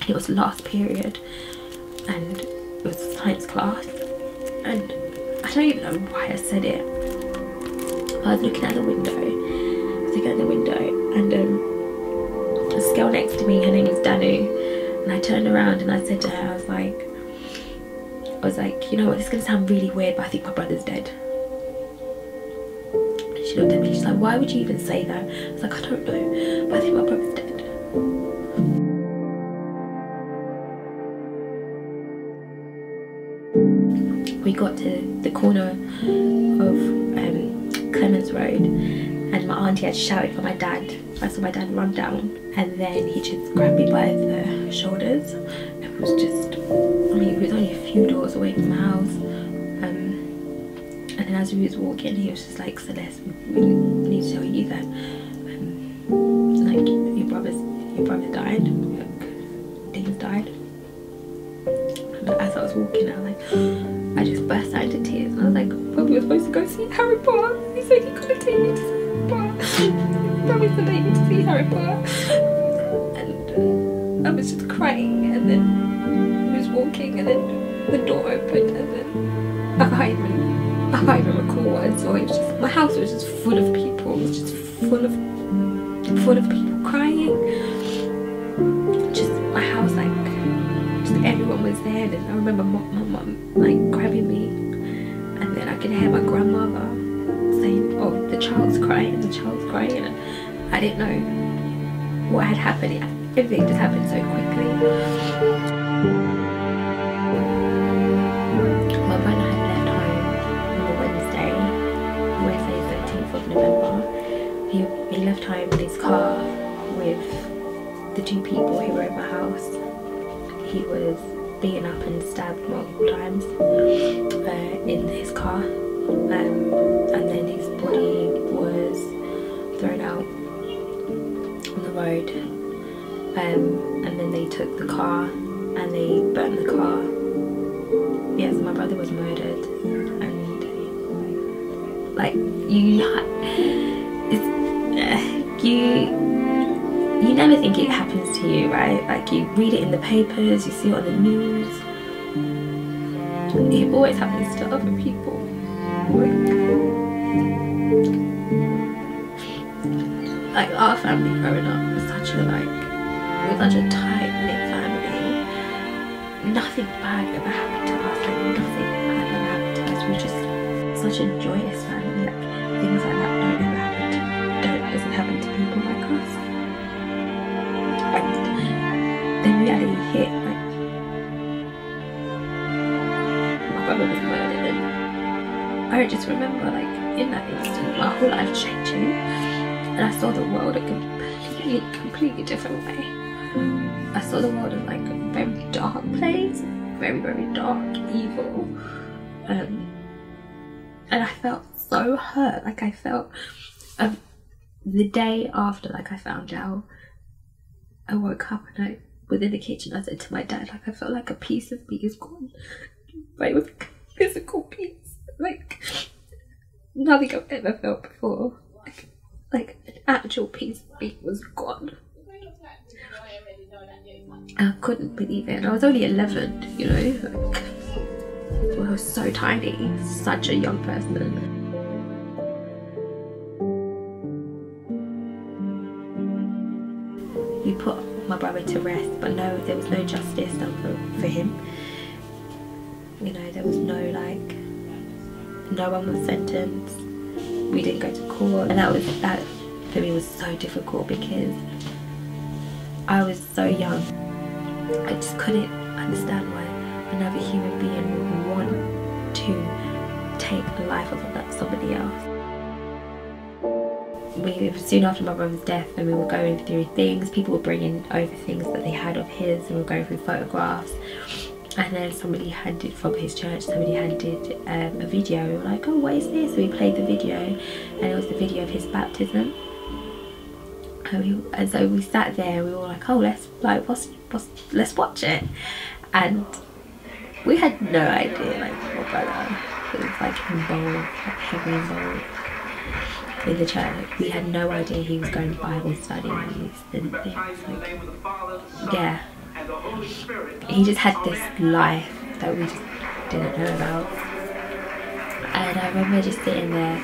It was last period and it was science class, and I don't even know why I said it. I was looking at the window, and this girl next to me, her name is Danu, and I turned around and I said to her, I was like, you know what, this is gonna sound really weird, but I think my brother's dead. And she looked at me, she's like, why would you even say that? I was like, I don't know, but I think my brother's dead. We got to the corner of Clements Road, and my auntie had shouted for my dad. I saw my dad run down, and then he just grabbed me by the shoulders. It was just, I mean, it was only a few doors away from my house. And then as we was walking, he was just like, Celeste, we need to tell you that like your brother died, like Dean's died. But as I was walking, I just burst out into tears, and I was like, well, we were supposed to go see Harry Potter. He said he couldn't take me to see Harry Potter. He promised to take me to see Harry Potter. And I was just crying, and then he was walking, and then the door opened, and then I can't even recall what I saw. It was just, my house was just full of people. It was just full of people crying. Just my house, like, just everyone was there. And I remember my mum like grabbing me, and then I could hear my grandmother saying, oh, the child's crying, and I didn't know what had happened. Everything just happened so quickly. My brother had left home on the Wednesday 13th of November. He left home in his car with the two people who were in my house. He was beaten up and stabbed multiple times in his car, and then his body was thrown out on the road, and then they took the car and they burned the car. Yes, my brother was murdered, and like you never think it happens to you, right? Like you read it in the papers, you see it on the news. It always happens to other people. Like our family growing up was such a tight-knit family. Nothing bad ever happened to us. Like nothing bad ever happened to us. We're just such a joyous family. Like things like that doesn't happen to people like us. And then reality hit, like my brother was murdered, and I just remember, like, in that instant my whole life changing, and I saw the world a completely different way. I saw the world in like a very dark place, very dark, evil, and I felt so hurt. Like I felt the day after, like I found out, I woke up and I was in the kitchen. I said to my dad, like, I felt like a piece of me is gone, but it was like a physical piece, like nothing I've ever felt before. Like an actual piece of me was gone. I couldn't believe it. And I was only 11, you know. Like, well, I was so tiny, such a young person. We put my brother to rest, but no, there was no justice done for him. You know, there was no, like, no one was sentenced. We didn't go to court, and that for me was so difficult because I was so young. I just couldn't understand why another human being would want to take the life of somebody else. Soon after my brother's death, and we were going through things, people were bringing over things that they had of his, and we were going through photographs, and then somebody handed from his church, somebody handed a video. We were like, oh, what is this? So we played the video, and it was the video of his baptism. And so we sat there, and we were like, oh, let's watch it. And we had no idea, like, my brother was like involved, like heavily involved in the church. We had no idea he was going to Bible studies and things. Like, yeah, he just had this life that we just didn't know about. And I remember just sitting there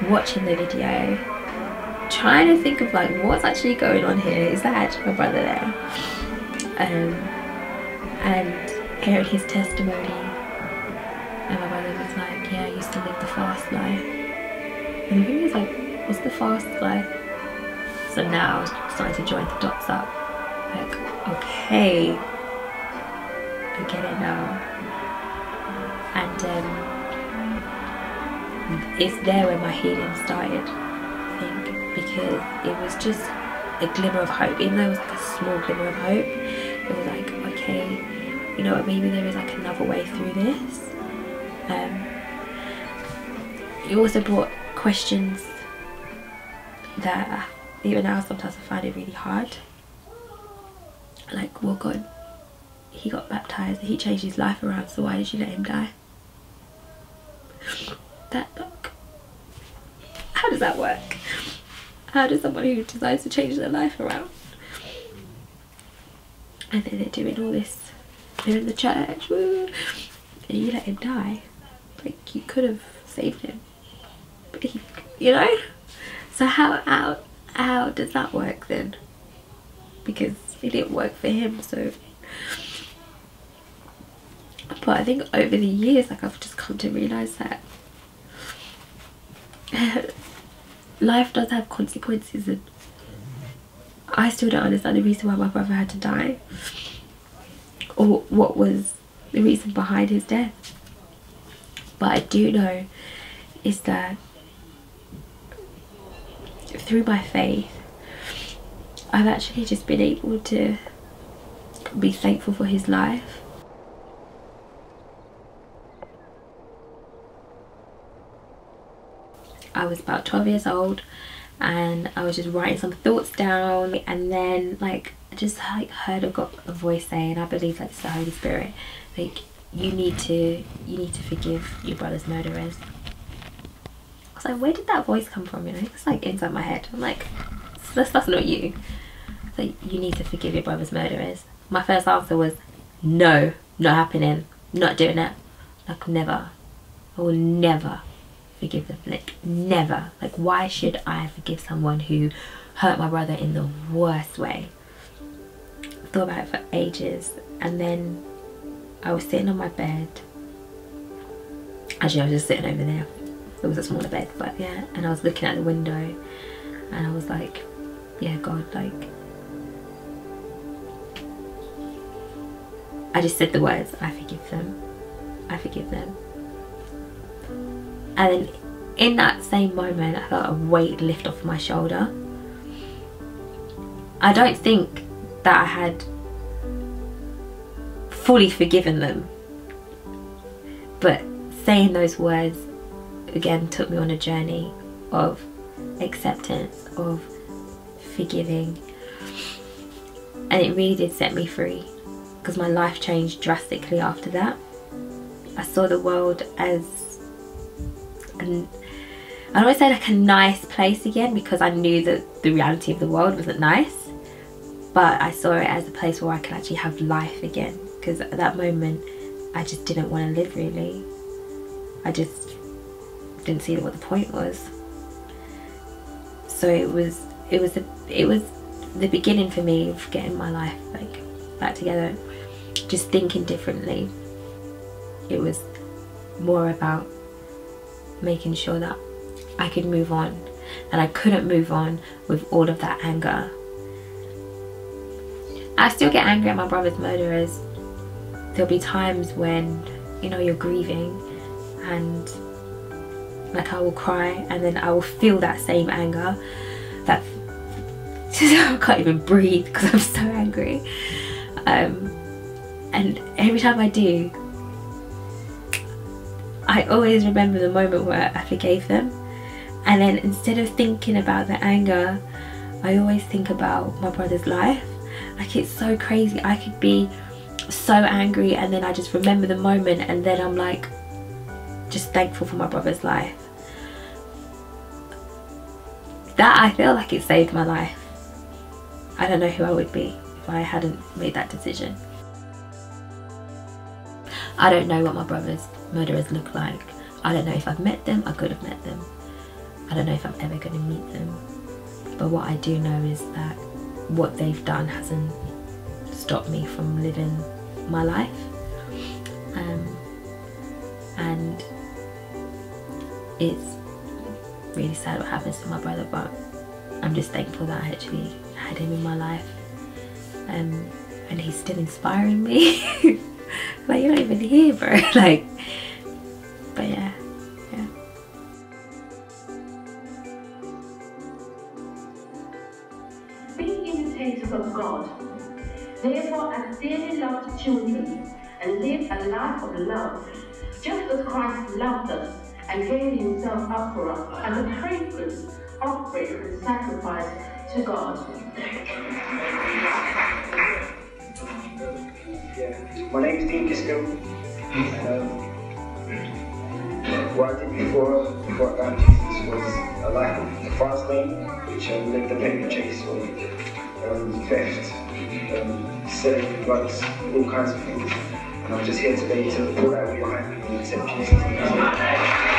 watching the video, trying to think of like what's actually going on here. Is that actually my brother there? And hearing his testimony, and my brother was like, yeah, I used to live the fast life. And he was like, what's the fast life? So now I'm starting to join the dots up. Like, okay, I get it now. And it's there where my healing started, I think, because it was just a glimmer of hope. Even though it was like a small glimmer of hope, it was like, okay, you know what, maybe there is like another way through this. It also brought questions that even now sometimes I find it really hard. Like, well, God, he got baptized, he changed his life around, so why did you let him die? How does that work? How does someone who decides to change their life around, and then they're doing all this, they're in the church, woo, and you let him die? Like, you could have saved him, but he, you know? So how does that work then? Because it didn't work for him. So, but I think over the years, like, I've just come to realize that life does have consequences, and I still don't understand the reason why my brother had to die, or what was the reason behind his death. But I do know is that through my faith, I've actually just been able to be thankful for his life. I was about 12 years old and I was just writing some thoughts down, and then like I just like heard a voice saying, I believe like it's the Holy Spirit, like you need to forgive your brother's murderers. I was like, where did that voice come from? You know, it's like inside my head. I'm like, that's not you. It's like, you need to forgive your brother's murderers. My first answer was, no, not happening, not doing it. Like, never. I will never forgive them. Like, never. Like, why should I forgive someone who hurt my brother in the worst way? I thought about it for ages, and then I was sitting on my bed. Actually, I was just sitting over there. It was a smaller bed, but yeah, and I was looking out the window and I was like, yeah, God, like, I just said the words, I forgive them, I forgive them. And then in that same moment, I felt a weight lift off my shoulder. I don't think that I had fully forgiven them, but saying those words again took me on a journey of acceptance, of forgiving, and it really did set me free, because my life changed drastically after that. I saw the world as I don't want to say like a nice place again, because I knew that the reality of the world wasn't nice, but I saw it as a place where I could actually have life again, because at that moment I just didn't want to live really. I just didn't see what the point was. So it was the beginning for me of getting my life like back together, just thinking differently. It was more about making sure that I could move on, and I couldn't move on with all of that anger. I still get angry at my brother's murderers. There'll be times when, you know, you're grieving, and like I will cry, and then I will feel that same anger, that I can't even breathe because I'm so angry, and every time I do, I always remember the moment where I forgave them, and then instead of thinking about the anger, I always think about my brother's life. Like, it's so crazy. I could be so angry and then I just remember the moment, and then I'm like just thankful for my brother's life. That, I feel like it saved my life. I don't know who I would be if I hadn't made that decision. I don't know what my brother's murderers look like. I don't know if I've met them. I could have met them. I don't know if I'm ever going to meet them. But what I do know is that what they've done hasn't stopped me from living my life. And it's really sad what happens to my brother, but I'm just thankful that I actually had him in my life. And he's still inspiring me. Like, you're not even here, bro. Like, but yeah. Be imitators of God. Therefore, as dearly loved children, and live a life of love, just as Christ loved us and gave himself up for us as a fragrant offering and sacrifice to God. My name is Dean Disco. What I did before I got Jesus was a life of fast lane, which lived a paper chase of theft, selling drugs, all kinds of things. And I'm just here today to pull that behind me and accept Jesus.